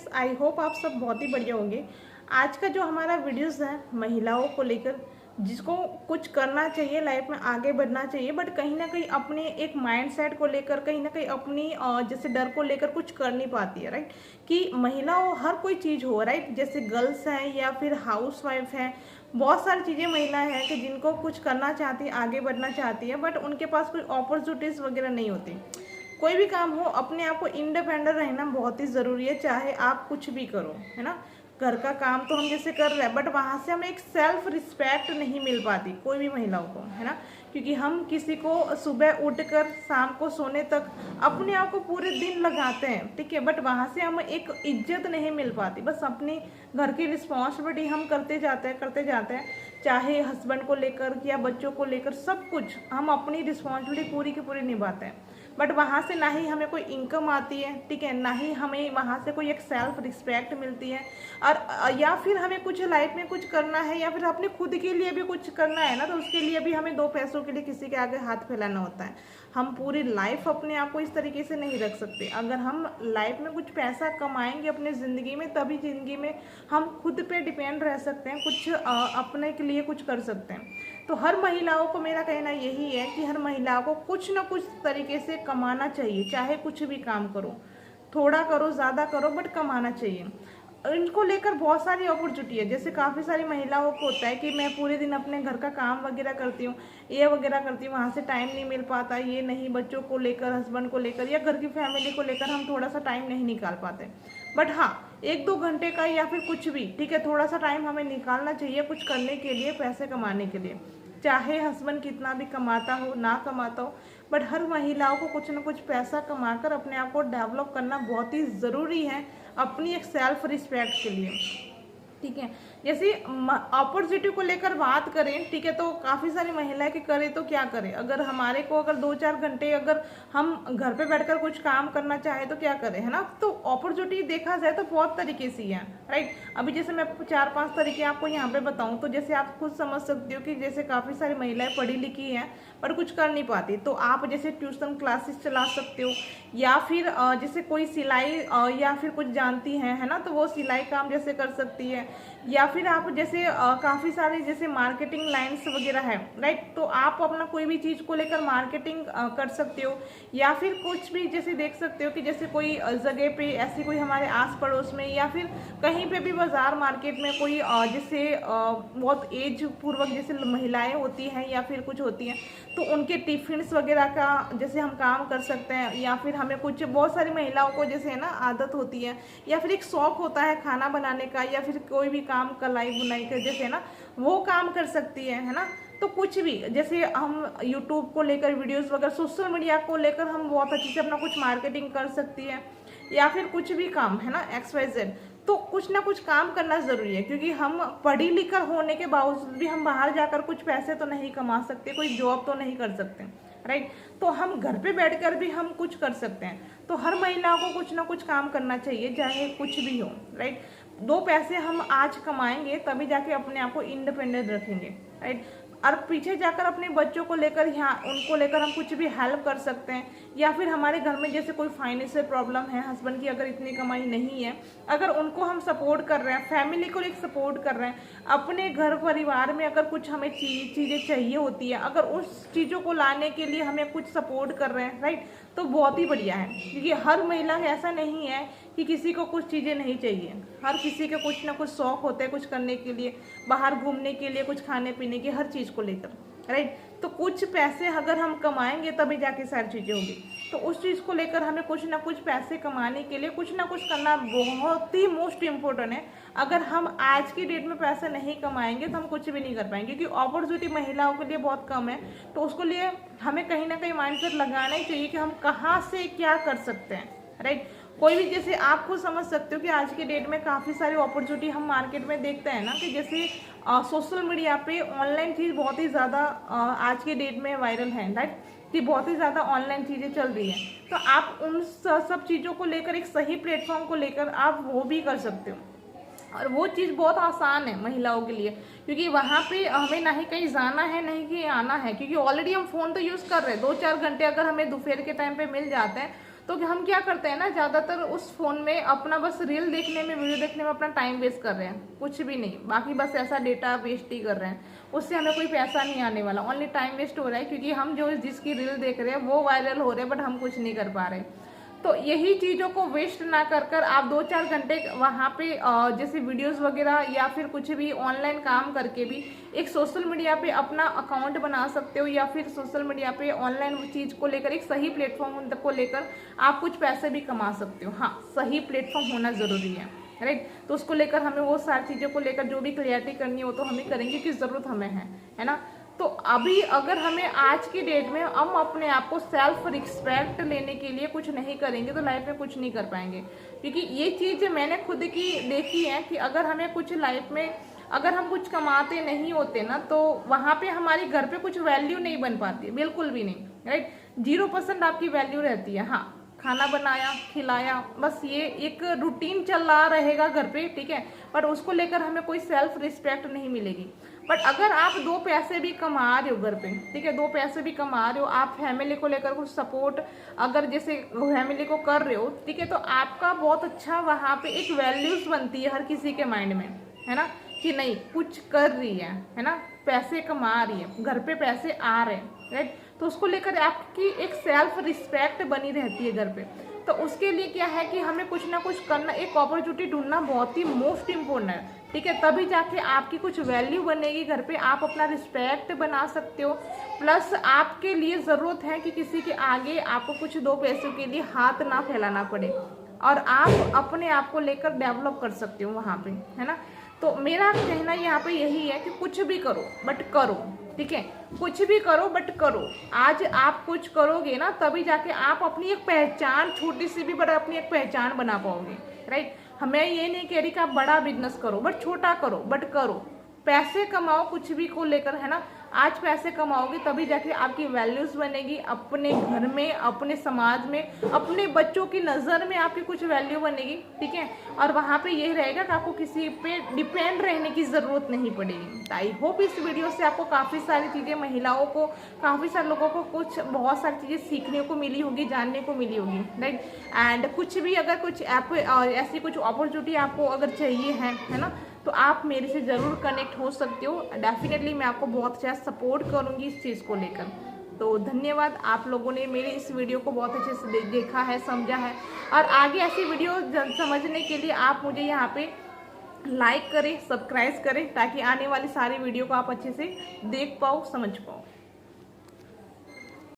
Friends, I hope आप सब बहुत ही बढ़िया होंगे। आज का जो हमारा वीडियोस है महिलाओं को लेकर, जिसको कुछ करना चाहिए लाइफ में, आगे बढ़ना चाहिए, बट कहीं ना कहीं अपने एक माइंडसेट को लेकर, कहीं ना कहीं अपनी जैसे डर को लेकर कुछ कर नहीं पाती है, राइट। कि महिलाओं हर कोई चीज़ हो, राइट, जैसे गर्ल्स हैं या फिर हाउस वाइफ हैं, बहुत सारी चीज़ें महिलाएं हैं कि जिनको कुछ करना चाहती है, आगे बढ़ना चाहती है, बट उनके पास कोई अपॉर्चुनिटीज़ वगैरह नहीं होती। कोई भी काम हो, अपने आप को इंडिपेंडेंट रहना बहुत ही ज़रूरी है, चाहे आप कुछ भी करो, है ना। घर का काम तो हम जैसे कर रहे हैं, बट वहाँ से हमें एक सेल्फ रिस्पेक्ट नहीं मिल पाती कोई भी महिलाओं को, है ना। क्योंकि हम किसी को सुबह उठकर शाम को सोने तक अपने आप को पूरे दिन लगाते हैं, ठीक है, बट वहाँ से हमें एक इज्जत नहीं मिल पाती। बस अपनी घर की रिस्पॉन्सिबिलिटी हम करते जाते हैं, चाहे हस्बैंड को लेकर या बच्चों को लेकर, सब कुछ हम अपनी रिस्पॉन्सिबिलिटी पूरी की पूरी निभाते हैं, बट वहाँ से ना ही हमें कोई इनकम आती है, ठीक है, ना ही हमें वहाँ से कोई एक सेल्फ रिस्पेक्ट मिलती है। और या फिर हमें कुछ लाइफ में कुछ करना है या फिर अपने खुद के लिए भी कुछ करना है ना, तो उसके लिए भी हमें दो पैसों के लिए किसी के आगे हाथ फैलाना होता है। हम पूरी लाइफ अपने आप को इस तरीके से नहीं रख सकते। अगर हम लाइफ में कुछ पैसा कमाएंगे अपने ज़िंदगी में, तभी ज़िंदगी में हम खुद पे डिपेंड रह सकते हैं, कुछ अपने के लिए कुछ कर सकते हैं। तो हर महिलाओं को मेरा कहना यही है कि हर महिलाओं को कुछ ना कुछ तरीके से कमाना चाहिए, चाहे कुछ भी काम करो, थोड़ा करो ज़्यादा करो, बट कमाना चाहिए। इनको लेकर बहुत सारी अपॉर्चुनिटी है। जैसे काफ़ी सारी महिलाओं को होता है कि मैं पूरे दिन अपने घर का काम वगैरह करती हूँ, ये वगैरह करती हूँ, वहाँ से टाइम नहीं मिल पाता, ये नहीं, बच्चों को लेकर, हस्बैंड को लेकर या घर की फैमिली को लेकर हम थोड़ा सा टाइम नहीं निकाल पाते। बट हाँ, 1-2 घंटे का या फिर कुछ भी, ठीक है, थोड़ा सा टाइम हमें निकालना चाहिए कुछ करने के लिए, पैसे कमाने के लिए। चाहे हस्बैंड कितना भी कमाता हो ना कमाता हो, बट हर महिलाओं को कुछ ना कुछ पैसा कमाकर अपने आप को डेवलप करना बहुत ही ज़रूरी है, अपनी एक सेल्फ रिस्पेक्ट के लिए, ठीक है। जैसे अपॉर्चुनिटी को लेकर बात करें, ठीक है, तो काफ़ी सारी महिलाएं कि करें तो क्या करें। अगर हमारे को अगर 2-4 घंटे अगर हम घर पे बैठकर कुछ काम करना चाहे तो क्या करें, है ना। तो अपॉर्चुनिटी देखा जाए तो बहुत तरीके से है, राइट। अभी जैसे मैं 4-5 तरीके आपको यहाँ पे बताऊँ, तो जैसे आप खुद समझ सकते हो कि जैसे काफ़ी सारी महिलाएं पढ़ी लिखी हैं पर कुछ कर नहीं पाती, तो आप जैसे ट्यूशन क्लासेस चला सकते हो, या फिर जैसे कोई सिलाई या फिर कुछ जानती हैं, है ना, तो वो सिलाई काम जैसे कर सकती है। या फिर आप जैसे काफ़ी सारे जैसे मार्केटिंग लाइन्स वगैरह है, राइट, तो आप अपना कोई भी चीज़ को लेकर मार्केटिंग कर सकते हो। या फिर कुछ भी जैसे देख सकते हो कि जैसे कोई जगह पे ऐसी कोई हमारे आस पड़ोस में या फिर कहीं पे भी बाज़ार मार्केट में कोई जैसे बहुत एज पूर्वक जैसे महिलाएं होती हैं या फिर कुछ होती हैं, तो उनके टिफ़िन्स वगैरह का जैसे हम काम कर सकते हैं। या फिर हमें कुछ, बहुत सारी महिलाओं को जैसे है ना आदत होती है या फिर एक शौक़ होता है खाना बनाने का, या फिर कोई भी काम कलाई बुनाई का जैसे है ना, वो काम कर सकती है ना। तो कुछ भी जैसे हम यूट्यूब को लेकर वीडियोस वगैरह, सोशल मीडिया को लेकर हम बहुत अच्छे से अपना कुछ मार्केटिंग कर सकती है, या फिर कुछ भी काम, है ना, XYZ। तो कुछ ना कुछ काम करना ज़रूरी है, क्योंकि हम पढ़ी लिखकर होने के बावजूद भी हम बाहर जाकर कुछ पैसे तो नहीं कमा सकते, कोई जॉब तो नहीं कर सकते, राइट। तो हम घर पे बैठकर भी हम कुछ कर सकते हैं। तो हर महिलाओं को कुछ ना कुछ काम करना चाहिए, चाहे कुछ भी हो, राइट। 2 पैसे हम आज कमाएंगे तभी जाके अपने आप को इंडिपेंडेंट रखेंगे, राइट। और पीछे जाकर अपने बच्चों को लेकर, यहाँ उनको लेकर हम कुछ भी हेल्प कर सकते हैं। या फिर हमारे घर में जैसे कोई फाइनेंशियल प्रॉब्लम है, हस्बैंड की अगर इतनी कमाई नहीं है, अगर उनको हम सपोर्ट कर रहे हैं, फैमिली को एक सपोर्ट कर रहे हैं, अपने घर परिवार में अगर कुछ हमें चीज़ें चाहिए होती है, अगर उस चीज़ों को लाने के लिए हमें कुछ सपोर्ट कर रहे हैं, राइट, तो बहुत ही बढ़िया है। क्योंकि हर महिला ऐसा नहीं है कि किसी को कुछ चीज़ें नहीं चाहिए, हर किसी के कुछ ना कुछ शौक़ होते हैं कुछ करने के लिए, बाहर घूमने के लिए, कुछ खाने पीने की, हर चीज़ को लेकर, राइट। तो कुछ पैसे अगर हम कमाएंगे तभी जाके सारी चीज़ें होंगी। तो उस चीज़ को लेकर हमें कुछ ना कुछ पैसे कमाने के लिए कुछ ना कुछ करना बहुत ही मोस्ट इम्पोर्टेंट है। अगर हम आज की डेट में पैसे नहीं कमाएंगे तो हम कुछ भी नहीं कर पाएंगे, क्योंकि अपॉर्चुनिटी महिलाओं के लिए बहुत कम है। तो उसको लिए हमें कहीं ना कहीं माइंडसेट लगाना ही चाहिए कि हम कहाँ से क्या कर सकते हैं, राइट। कोई भी, जैसे आप खुद समझ सकते हो कि आज के डेट में काफ़ी सारी अपॉर्चुनिटी हम मार्केट में देखते हैं ना, कि जैसे सोशल मीडिया पे ऑनलाइन चीज़ बहुत ही ज़्यादा आज के डेट में वायरल है, राइट, कि बहुत ही ज़्यादा ऑनलाइन चीज़ें चल रही हैं। तो आप उन सब चीज़ों को लेकर, एक सही प्लेटफॉर्म को लेकर आप वो भी कर सकते हो। और वो चीज़ बहुत आसान है महिलाओं के लिए, क्योंकि वहाँ पे हमें ना ही कहीं जाना है, नहीं कहीं आना है, क्योंकि ऑलरेडी हम फ़ोन तो यूज़ कर रहे हैं। 2-4 घंटे अगर हमें दोपहर के टाइम पे मिल जाते हैं तो हम क्या करते हैं ना, ज़्यादातर उस फ़ोन में अपना बस रील देखने में, वीडियो देखने में अपना टाइम वेस्ट कर रहे हैं, कुछ भी नहीं, बाकी बस ऐसा डेटा वेस्ट ही कर रहे हैं। उससे हमें कोई पैसा नहीं आने वाला, ओनली टाइम वेस्ट हो रहा है, क्योंकि हम जो जिसकी रील देख रहे हैं वो वायरल हो रहे हैं, बट हम कुछ नहीं कर पा रहे। तो यही चीज़ों को वेस्ट ना कर कर आप 2-4 घंटे वहाँ पे जैसे वीडियोस वगैरह या फिर कुछ भी ऑनलाइन काम करके भी एक सोशल मीडिया पे अपना अकाउंट बना सकते हो, या फिर सोशल मीडिया पे ऑनलाइन चीज़ को लेकर एक सही प्लेटफॉर्म को लेकर आप कुछ पैसे भी कमा सकते हो। हाँ, सही प्लेटफॉर्म होना ज़रूरी है, राइट। तो उसको लेकर हमें वो सारी चीज़ों को लेकर जो भी क्लियरिटी करनी हो तो हमें करेंगे कि ज़रूरत हमें है ना। तो अभी अगर हमें आज की डेट में हम अपने आप को सेल्फ रिस्पेक्ट लेने के लिए कुछ नहीं करेंगे तो लाइफ में कुछ नहीं कर पाएंगे, क्योंकि ये चीज़ मैंने खुद की देखी है कि अगर हमें कुछ लाइफ में अगर हम कुछ कमाते नहीं होते ना, तो वहाँ पे हमारी घर पे कुछ वैल्यू नहीं बन पाती, बिल्कुल भी नहीं, राइट। 0% आपकी वैल्यू रहती है। हाँ, खाना बनाया, खिलाया, बस ये एक रूटीन चल रहा रहेगा घर पे, ठीक है, पर उसको लेकर हमें कोई सेल्फ रिस्पेक्ट नहीं मिलेगी। बट अगर आप 2 पैसे भी कमा रहे हो घर पे, ठीक है, 2 पैसे भी कमा रहे हो, आप फैमिली को लेकर कुछ सपोर्ट अगर जैसे फैमिली को कर रहे हो, ठीक है, तो आपका बहुत अच्छा वहाँ पे एक वैल्यूज बनती है हर किसी के माइंड में, है ना, कि नहीं कुछ कर रही है ना, पैसे कमा रही है, घर पे पैसे आ रहे हैं, राइट। तो उसको लेकर आपकी एक सेल्फ रिस्पेक्ट बनी रहती है घर पे। तो उसके लिए क्या है कि हमें कुछ ना कुछ करना, एक अपॉर्चुनिटी ढूंढना बहुत ही मोस्ट इम्पोर्टेंट है, ठीक है, तभी जाके आपकी कुछ वैल्यू बनेगी घर पे, आप अपना रिस्पेक्ट बना सकते हो। प्लस आपके लिए ज़रूरत है कि किसी के आगे आपको कुछ 2 पैसों के लिए हाथ ना फैलाना पड़े, और आप अपने आप को लेकर डेवलप कर सकते हो वहाँ पे, है ना। तो मेरा कहना यहाँ पे यही है कि कुछ भी करो बट करो, ठीक है, कुछ भी करो बट करो। आज आप कुछ करोगे ना, तभी जाके आप अपनी एक पहचान, छोटी सी भी, बट अपनी एक पहचान बना पाओगे, राइट। हमें ये नहीं कह रही कि आप बड़ा बिजनेस करो, बट छोटा करो, बट करो, पैसे कमाओ कुछ भी को लेकर, है ना। आज पैसे कमाओगे तभी जाके आपकी वैल्यूज बनेगी, अपने घर में, अपने समाज में, अपने बच्चों की नज़र में आपकी कुछ वैल्यू बनेगी, ठीक है। और वहाँ पे यही रहेगा कि आपको किसी पे डिपेंड रहने की ज़रूरत नहीं पड़ेगी। आई होप इस वीडियो से आपको काफ़ी सारी चीज़ें, महिलाओं को, काफ़ी सारे लोगों को कुछ बहुत सारी चीज़ें सीखने को मिली होगी, जानने को मिली होगी, राइट। एंड कुछ भी अगर कुछ ऐसी कुछ अपॉर्चुनिटी आपको अगर चाहिए है ना, तो आप मेरे से ज़रूर कनेक्ट हो सकते हो। डेफिनेटली मैं आपको बहुत अच्छा सपोर्ट करूँगी इस चीज़ को लेकर। तो धन्यवाद, आप लोगों ने मेरे इस वीडियो को बहुत अच्छे से देखा है, समझा है, और आगे ऐसी वीडियो समझने के लिए आप मुझे यहाँ पे लाइक करें, सब्सक्राइब करें, ताकि आने वाली सारी वीडियो को आप अच्छे से देख पाओ, समझ पाओ।